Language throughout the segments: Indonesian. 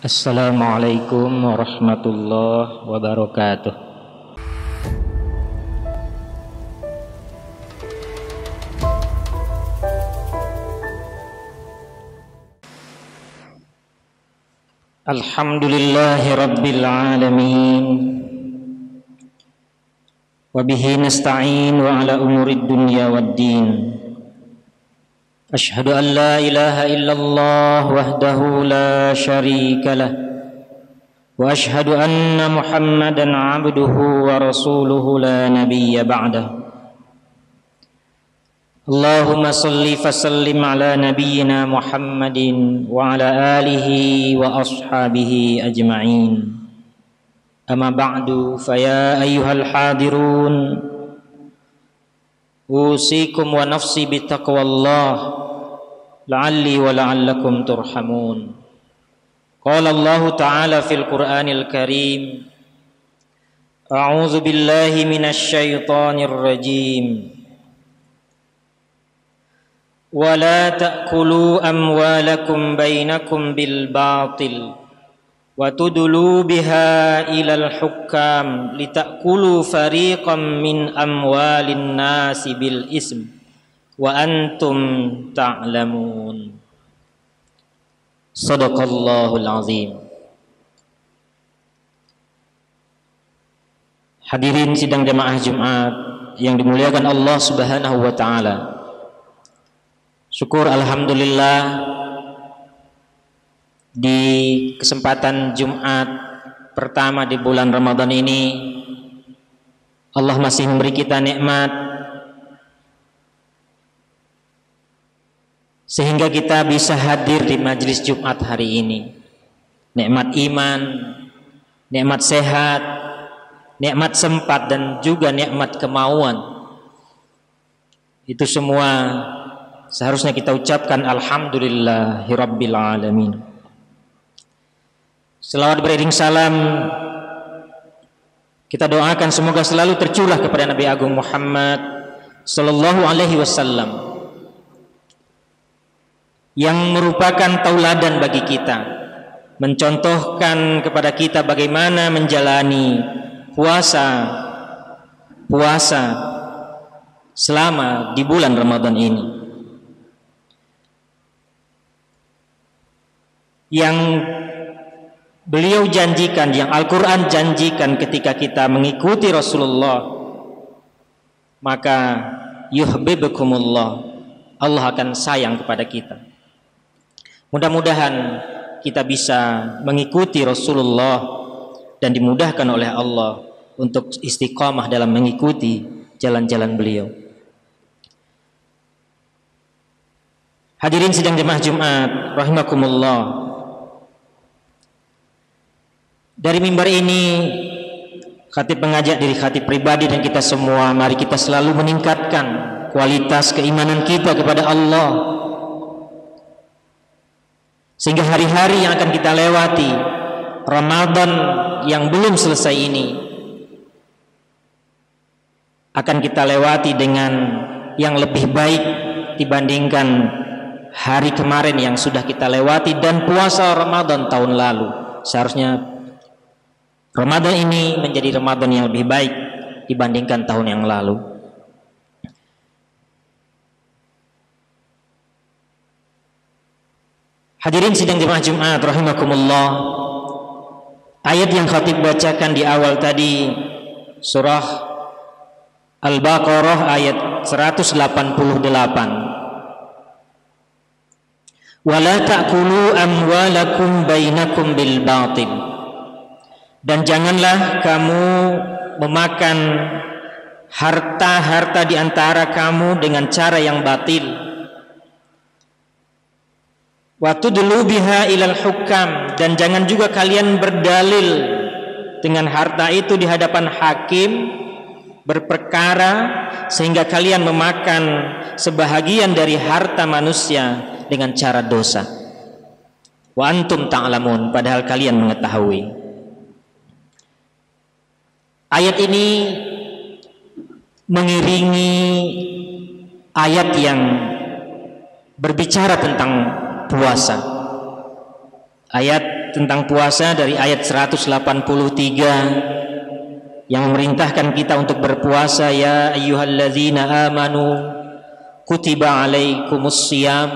Assalamualaikum warahmatullahi wabarakatuh. Alhamdulillahi rabbil alamin. Wa bihi nasta'in wa ala umurid dunya waddin. Ashhadu an la ilaha illallah wahdahu la syarika lah. Wa ashhadu anna Muhammadan abduhu wa rasuluhu la nabiyya ba'dah. Allahumma salli fasallim ala nabiyyina Muhammadin wa ala alihi wa ashabihi ajma'in. Amma ba'du, faya ayyuhal hadirun, usikum wa nafsi bitaqwallah la'alli wa la'allakum turhamun. Qala Allah ta'ala fil Qur'anil Karim, a'udzu billahi minasy syaithanir rajim. Wa la ta'kulu amwalakum bainakum bil batil wa tudlu biha ilal hukam litakulu fariqam min amwalin nasi bil ism wa antum ta'lamun. Sadaqallahul azim. Hadirin sidang jamaah Jumat yang dimuliakan Allah Subhanahu wa taala. Syukur alhamdulillah, di kesempatan Jumat pertama di bulan Ramadan ini Allah masih memberi kita nikmat sehingga kita bisa hadir di majelis Jumat hari ini. Nikmat iman, nikmat sehat, nikmat sempat, dan juga nikmat kemauan. Itu semua seharusnya kita ucapkan alhamdulillahirabbil alamin. Selawat beriring salam kita doakan semoga selalu tercurah kepada Nabi Agung Muhammad sallallahu alaihi wasallam yang merupakan tauladan bagi kita, mencontohkan kepada kita bagaimana menjalani puasa selama di bulan Ramadan ini, yang beliau janjikan, yang Al-Quran janjikan ketika kita mengikuti Rasulullah, maka yuhibbukumullah, Allah akan sayang kepada kita. Mudah-mudahan kita bisa mengikuti Rasulullah dan dimudahkan oleh Allah untuk istiqamah dalam mengikuti jalan-jalan beliau. Hadirin sidang jemaah Jumat rahimakumullah. Dari mimbar ini khatib mengajak diri khatib pribadi dan kita semua, mari kita selalu meningkatkan kualitas keimanan kita kepada Allah, sehingga hari-hari yang akan kita lewati, Ramadan yang belum selesai ini, akan kita lewati dengan yang lebih baik dibandingkan hari kemarin yang sudah kita lewati dan puasa Ramadan tahun lalu. Seharusnya Ramadan ini menjadi Ramadan yang lebih baik dibandingkan tahun yang lalu. Hadirin sidang jemaah Jumat rahimakumullah. Ayat yang khatib bacakan di awal tadi, surah Al-Baqarah ayat 188. Wa la ta'kulu amwalakum bainakum bil batil. Dan janganlah kamu memakan harta-harta di antara kamu dengan cara yang batil. Wa tudlu biha ilal hukam, dan jangan juga kalian berdalil dengan harta itu di hadapan hakim berperkara sehingga kalian memakan sebahagian dari harta manusia dengan cara dosa. Wa antum ta'lamun, padahal kalian mengetahui. Ayat ini mengiringi ayat yang berbicara tentang puasa. Ayat tentang puasa dari ayat 183 yang memerintahkan kita untuk berpuasa, ya ayyuhalladzina amanu kutiba alaikumus shiyam.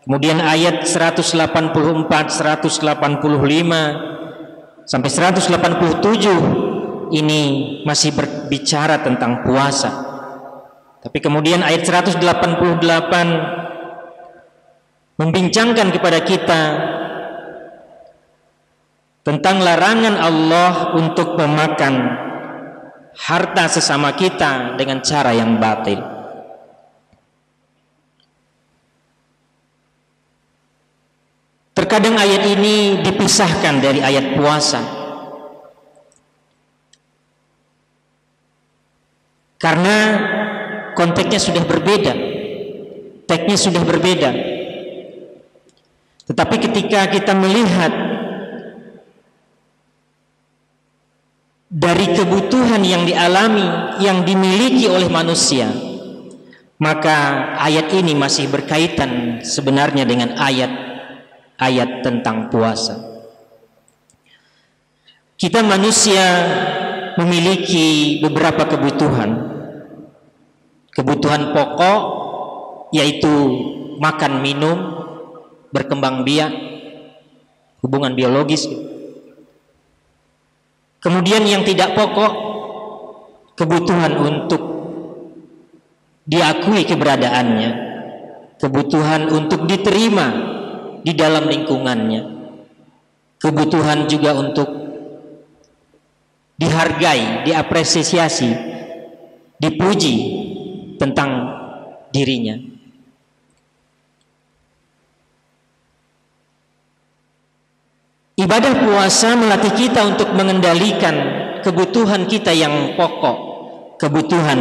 Kemudian ayat 184, 185 sampai 187 ini masih berbicara tentang puasa. Tapi kemudian ayat 188 membincangkan kepada kita tentang larangan Allah untuk memakan harta sesama kita dengan cara yang batil. Terkadang ayat ini dipisahkan dari ayat puasa karena konteksnya sudah berbeda, teksnya sudah berbeda. Tetapi ketika kita melihat dari kebutuhan yang dialami, yang dimiliki oleh manusia, maka ayat ini masih berkaitan sebenarnya dengan ayat tentang puasa. Kita manusia memiliki beberapa kebutuhan pokok, yaitu makan, minum, berkembang biak, hubungan biologis. Kemudian yang tidak pokok, kebutuhan untuk diakui keberadaannya, kebutuhan untuk diterima di dalam lingkungannya, kebutuhan juga untuk dihargai, diapresiasi, dipuji tentang dirinya. Ibadah puasa melatih kita untuk mengendalikan kebutuhan kita yang pokok, kebutuhan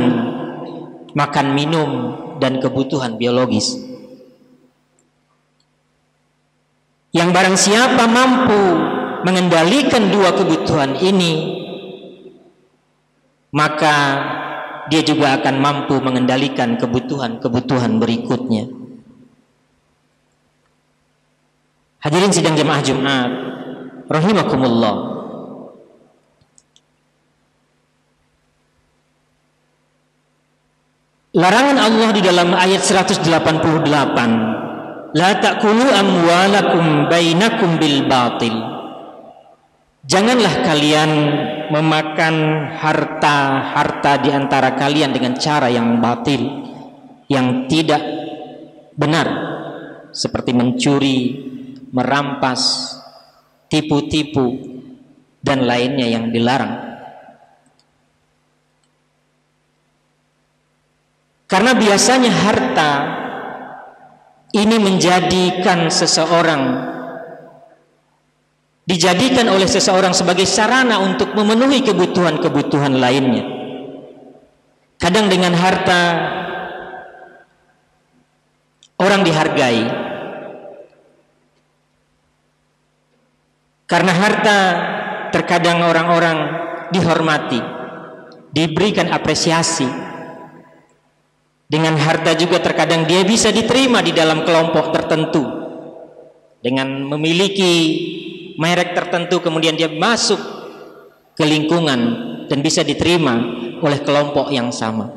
makan, minum, dan kebutuhan biologis. Yang barang siapa mampu mengendalikan dua kebutuhan ini, maka dia juga akan mampu mengendalikan kebutuhan-kebutuhan berikutnya. Hadirin sidang jemaah Jumat rahimakumullah. Larangan Allah di dalam ayat 188, la ta'kulu amwalakum bainakum bil batil. Janganlah kalian memakan harta di antara kalian dengan cara yang batil, yang tidak benar, seperti mencuri, merampas, tipu-tipu, dan lainnya yang dilarang. Karena biasanya harta ini dijadikan oleh seseorang sebagai sarana untuk memenuhi kebutuhan-kebutuhan lainnya. Kadang dengan harta orang dihargai, karena harta terkadang orang-orang dihormati, diberikan apresiasi. Dengan harta juga terkadang dia bisa diterima di dalam kelompok tertentu. Dengan memiliki merek tertentu, kemudian dia masuk ke lingkungan dan bisa diterima oleh kelompok yang sama.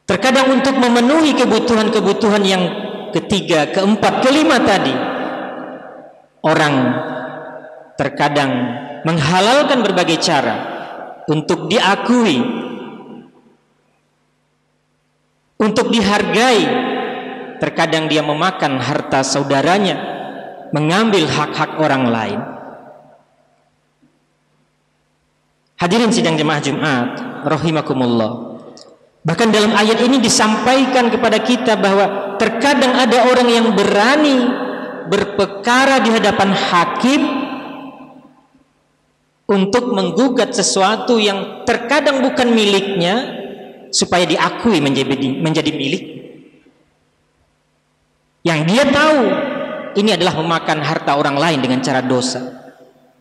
Terkadang untuk memenuhi kebutuhan-kebutuhan yang ketiga, keempat, kelima tadi, orang terkadang menghalalkan berbagai cara untuk diakui, untuk dihargai. Terkadang dia memakan harta saudaranya, mengambil hak-hak orang lain. Hadirin sidang jemaah Jumat rahimakumullah. Bahkan dalam ayat ini disampaikan kepada kita bahwa terkadang ada orang yang berani berperkara di hadapan hakim untuk menggugat sesuatu yang terkadang bukan miliknya, supaya diakui menjadi milik. Yang dia tahu ini adalah memakan harta orang lain dengan cara dosa.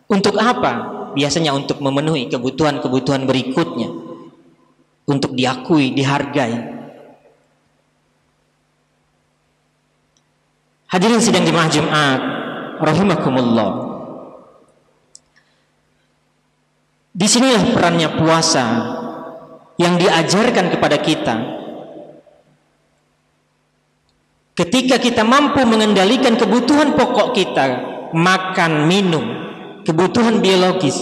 Untuk apa? Biasanya untuk memenuhi kebutuhan-kebutuhan berikutnya, untuk diakui, dihargai. Hadirin sidang jemaah Jumat rahimakumullah. Disinilah perannya puasa yang diajarkan kepada kita. Ketika kita mampu mengendalikan kebutuhan pokok kita, makan, minum, kebutuhan biologis,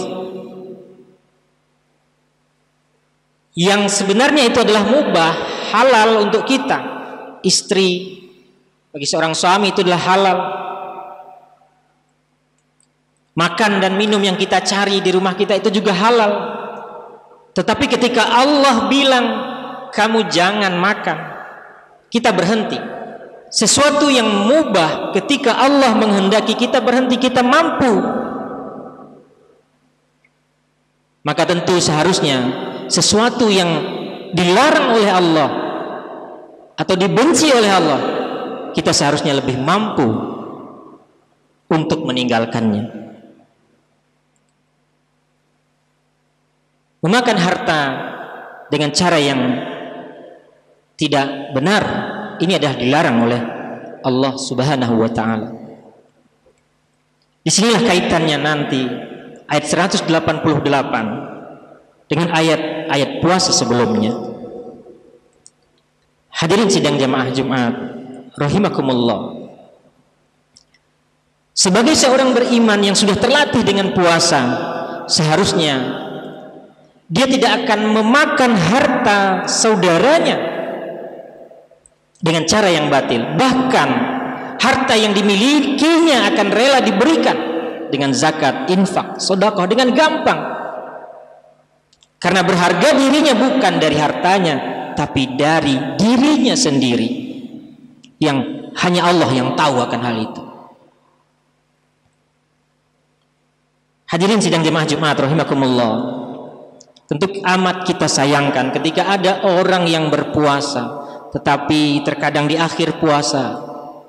yang sebenarnya itu adalah mubah, halal untuk kita. Istri, bagi seorang suami itu adalah halal. Makan dan minum yang kita cari di rumah kita itu juga halal. Tetapi ketika Allah bilang kamu jangan makan, kita berhenti. Sesuatu yang mubah ketika Allah menghendaki kita berhenti, kita mampu, maka tentu seharusnya sesuatu yang dilarang oleh Allah atau dibenci oleh Allah, kita seharusnya lebih mampu untuk meninggalkannya. Memakan harta dengan cara yang tidak benar, ini adalah dilarang oleh Allah Subhanahu wa ta'ala. Disinilah kaitannya nanti ayat 188 dengan ayat-ayat puasa sebelumnya. Hadirin sidang jamaah Jumat rahimakumullah. Sebagai seorang beriman yang sudah terlatih dengan puasa, seharusnya dia tidak akan memakan harta saudaranya dengan cara yang batil. Bahkan harta yang dimilikinya akan rela diberikan dengan zakat, infak, sedekah dengan gampang. Karena berharga dirinya bukan dari hartanya, tapi dari dirinya sendiri, yang hanya Allah yang tahu akan hal itu. Hadirin sidang jemaah Jumat rahimakumullah. Tentu amat kita sayangkan ketika ada orang yang berpuasa, tetapi terkadang di akhir puasa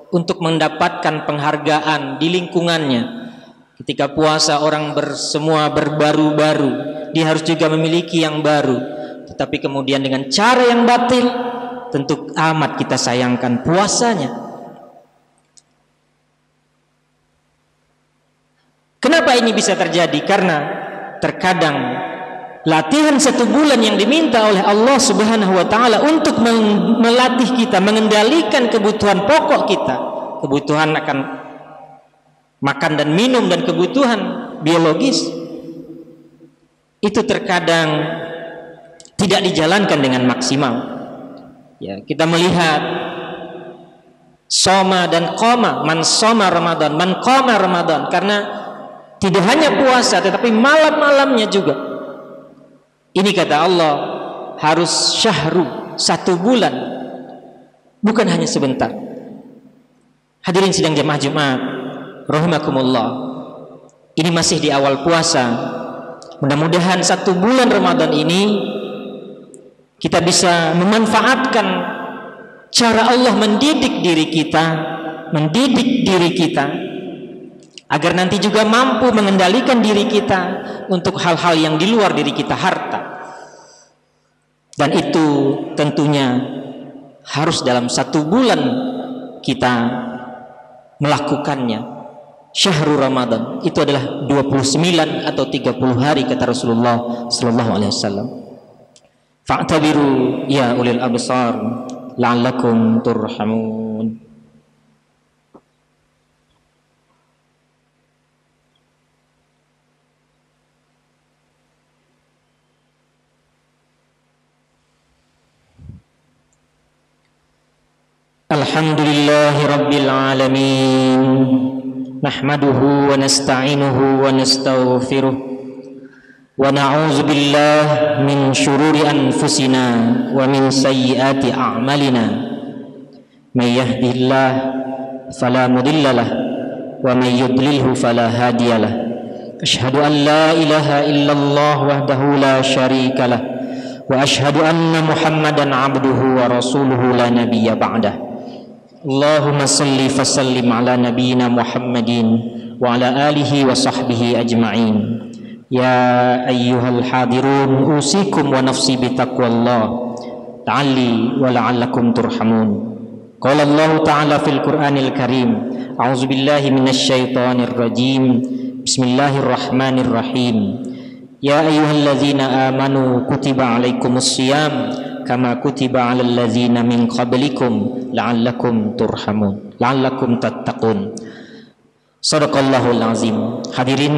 untuk mendapatkan penghargaan di lingkungannya. Ketika puasa orang semua berbaru-baru, dia harus juga memiliki yang baru, tetapi kemudian dengan cara yang batil. Tentu amat kita sayangkan puasanya. Kenapa ini bisa terjadi? Karena terkadang latihan 1 bulan yang diminta oleh Allah Subhanahu wa ta'ala untuk melatih kita mengendalikan kebutuhan pokok kita, kebutuhan akan makan dan minum dan kebutuhan biologis, itu terkadang tidak dijalankan dengan maksimal. Ya, kita melihat soma dan qoma, man soma Ramadan, man qoma Ramadan, karena tidak hanya puasa tetapi malam-malamnya juga. Ini kata Allah harus syahru, 1 bulan, bukan hanya sebentar. Hadirin sidang jemaah Jumat rahimakumullah, ini masih di awal puasa. Mudah-mudahan 1 bulan Ramadan ini kita bisa memanfaatkan cara Allah mendidik diri kita, agar nanti juga mampu mengendalikan diri kita untuk hal-hal yang di luar diri kita, harta. Dan itu tentunya harus dalam 1 bulan kita melakukannya. Syahrul Ramadan itu adalah 29 atau 30 hari kata Rasulullah sallallahu alaihi wasallam. Fa'tabiru ya ulil absar la'allakum turhamun. Alhamdulillahi rabbil alamin, nahmaduhu wa nasta'inuhu wa nastaghfiruh wa na'udzu billahi min syururi anfusina wa min sayyiati a'malina. May yahdihillahu fala mudhillalah wa may yudlilhu fala hadiyalah. Asyhadu an la ilaha illallah wahdahu la syarikalah wa asyhadu anna Muhammadan 'abduhu wa rasuluhu la nabiyya ba'dah. Allahumma salli fasallim ala nabiyyina Muhammadin wa ala alihi wa sahbihi ajma'in. Ya ayyuhal hadirun usikum wa nafsi bitaqwallah ta'alli wa la'allakum turhamun. Qala Allah Ta'ala fil Qur'anil Karim, a'udzu billahi minasy syaithanir rajim. Bismillahirrahmanirrahim. Ya ayyuhalladzina amanu kutiba 'alaikumus shiyam kama kutiba 'alal ladzina min qablikum la'allakum turhamun, la'allakum tattaqun. Shadaqallahul azim. Hadirin,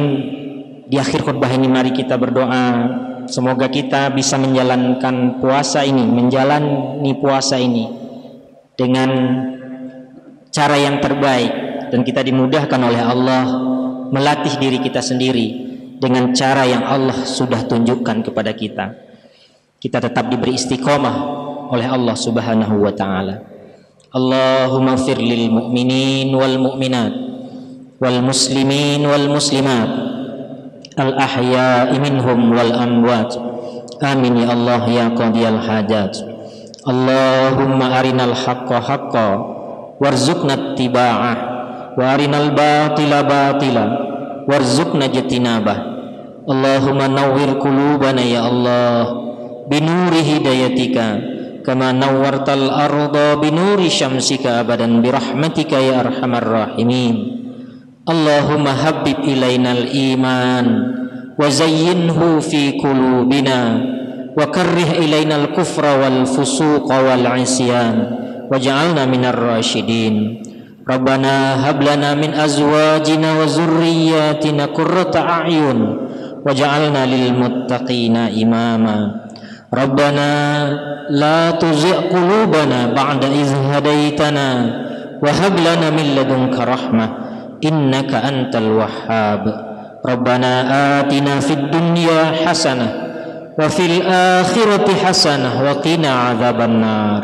di akhir khutbah ini mari kita berdoa semoga kita bisa menjalani puasa ini dengan cara yang terbaik, dan kita dimudahkan oleh Allah melatih diri kita sendiri dengan cara yang Allah sudah tunjukkan kepada kita. Kita tetap diberi istiqomah oleh Allah Subhanahu wa taala. Allahumma ighfir lil mu'minin wal mu'minat wal muslimin wal muslimat al ahya'i minhum wal amwat. Amin ya Allah ya qadiyal hajat. Allahumma arinal haqqa haqqa warzuqna ittiba'ah wa arinal batila batila warzuqna ijtinabah. Allahumma nawwir qulubana ya Allah binuri hidayatika kama nawwartal arda binuri syamsika abadan birahmatika ya arhamar rahimin. Allahumma habbib ilainal iman wa zayyinhu fi qulubina wa karrih ilainal kufra wal fusuqa wal isyan waj'alna minar rasyidin. Rabbana hab lana min azwajina wa zurriyyatina qurrata a'yun waj'alna lil muttaqina imama. Rabbana la tuzigh qulubana ba'da idh hadaitana wa hab lana min ladunka rahmah innaka antal wahhab. Rabbana atina fid dunya hasanah wa fil akhirati hasanah wa qina adzabannar.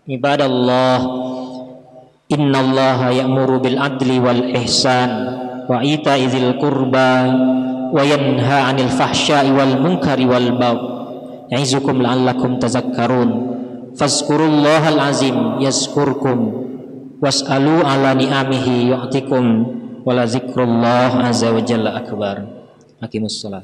Ibadallah, innallaha ya'muru bil adli wal ihsan wa ita'i dzil qurba wa yanha 'anil fahsya'i wal munkari wal baghi ya'izukum la'allakum tazakkarun. Fazkurullahal azim yazkurkum was'alu 'ala ni'amihi yu'tikum wa la zikrullah azza wa jalla akbar. Aqimussalah.